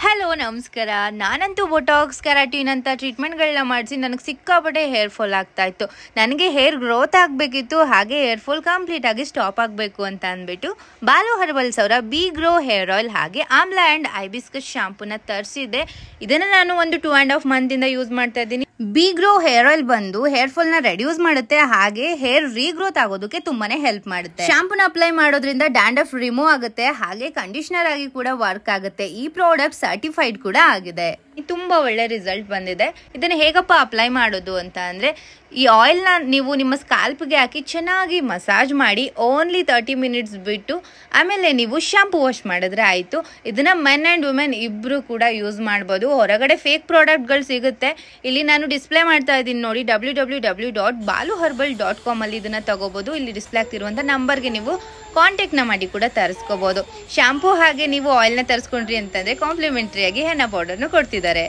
Hello ನಮಸ್ಕಾರ. ನಾನಂತೂ Botox keratin ಅಂತ ಟ್ರೀಟ್ಮೆಂಟ್ಗಳನ್ನ ಮಾಡಿಸಿ ನನಗೆ ಸಿಕ್ಕಾಪಟ್ಟೆ ಹೇರ್ ಫಾಲ್ ಆಗ್ತಾ ಇತ್ತು. ನನಗೆ ಹೇರ್ ಗ್ರೋತ್ ಆಗಬೇಕಿತ್ತು, ಹಾಗೆ ಹೇರ್ ಫಾಲ್ ಕಂಪ್ಲೀಟ್ ಆಗಿ ಸ್ಟಾಪ್ ಆಗಬೇಕು ಅಂತ ಅಂದ್ಬಿಟ್ಟು ಬಾಲು ಹರ್ಬಲ್ಸ್ ಅವರ ಬಿ ಗ್ರೋ ಹೇರ್ ಆಯಿಲ್ ಹಾಗೆ ಆಮ್ಲಾ ಆ್ಯಂಡ್ ಐಬಿಸ್ಕಸ್ ಶಾಂಪೂನ ತರಿಸಿದ್ದೆ. ಇದನ್ನು ನಾನು ಒಂದು 2.5 ಮಂತಿಂದ ಯೂಸ್ ಮಾಡ್ತಾ ಇದ್ದೀನಿ. ಬಿ ಗ್ರೋ ಹೇರ್ ಆಯಿಲ್ ಬಂದು ಹೇರ್ ಫಾಲ್ ನ ರೆಡ್ಯೂಸ್ ಮಾಡುತ್ತೆ, ಹಾಗೆ ಹೇರ್ ರೀಗ್ರೋತ್ ಆಗೋದಕ್ಕೆ ತುಂಬಾನೇ ಹೆಲ್ಪ್ ಮಾಡುತ್ತೆ. ಶಾಂಪೂನ ಅಪ್ಲೈ ಮಾಡೋದ್ರಿಂದ ಡ್ಯಾಂಡ್ರಫ್ ರಿಮೂವ್ ಆಗುತ್ತೆ, ಹಾಗೆ ಕಂಡೀಷನರ್ ಆಗಿ ಕೂಡ ವರ್ಕ್ ಆಗುತ್ತೆ. ಈ ಪ್ರಾಡಕ್ಟ್ ಸರ್ಟಿಫೈಡ್ ಕೂಡ ಆಗಿದೆ. ತುಂಬಾ ಒಳ್ಳೆ ರಿಸಲ್ಟ್ ಬಂದಿದೆ. ಇದನ್ನ ಹೇಗಪ್ಪ ಅಪ್ಲೈ ಮಾಡೋದು ಅಂತ ಅಂದ್ರೆ, ಈ ಆಯಿಲ್ ನ ನೀವು ನಿಮ್ಮ ಸ್ಕಾಲ್ಪ್ಗೆ ಹಾಕಿ ಚೆನ್ನಾಗಿ ಮಸಾಜ್ ಮಾಡಿ ಓನ್ಲಿ 30 ಮಿನಿಟ್ಸ್ ಬಿಟ್ಟು ಆಮೇಲೆ ನೀವು ಶಾಂಪೂ ವಾಶ್ ಮಾಡಿದ್ರೆ ಆಯ್ತು. ಇದನ್ನ ಮೆನ್ ಅಂಡ್ ವುಮೆನ್ ಇಬ್ರು ಕೂಡ ಯೂಸ್ ಮಾಡಬಹುದು. ಹೊರಗಡೆ ಫೇಕ್ ಪ್ರಾಡಕ್ಟ್ಗಳು ಸಿಗುತ್ತೆ. ಇಲ್ಲಿ ನಾನು ಡಿಸ್ಪ್ಲೇ ಮಾಡ್ತಾ ಇದ್ದೀನಿ ನೋಡಿ, www.baluherbal.com ಅಲ್ಲಿ ಇದನ್ನ ತಗೋಬಹುದು. ಇಲ್ಲಿ ಡಿಸ್ಪ್ಲೇ ಆಗ್ತಿರುವಂತ ನಂಬರ್ಗೆ ನೀವು ಕಾಂಟ್ಯಾಕ್ಟ್ ನ ಮಾಡಿ ಕೂಡ ತರಿಸ್ಕೋಬಹುದು. ಶಾಂಪೂ ಹಾಗೆ ನೀವು ಆಯಿಲ್ ನ ತರಿಸ್ಕೊಂಡ್ರಿ ಅಂತಂದ್ರೆ ಕಾಂಪ್ಲಿಮೆಂಟರಿ ಆಗಿ ಹೆನ್ನ ಪೌಡರ್ ನ ಕೊಡ್ತಿದ್ದಾರೆ.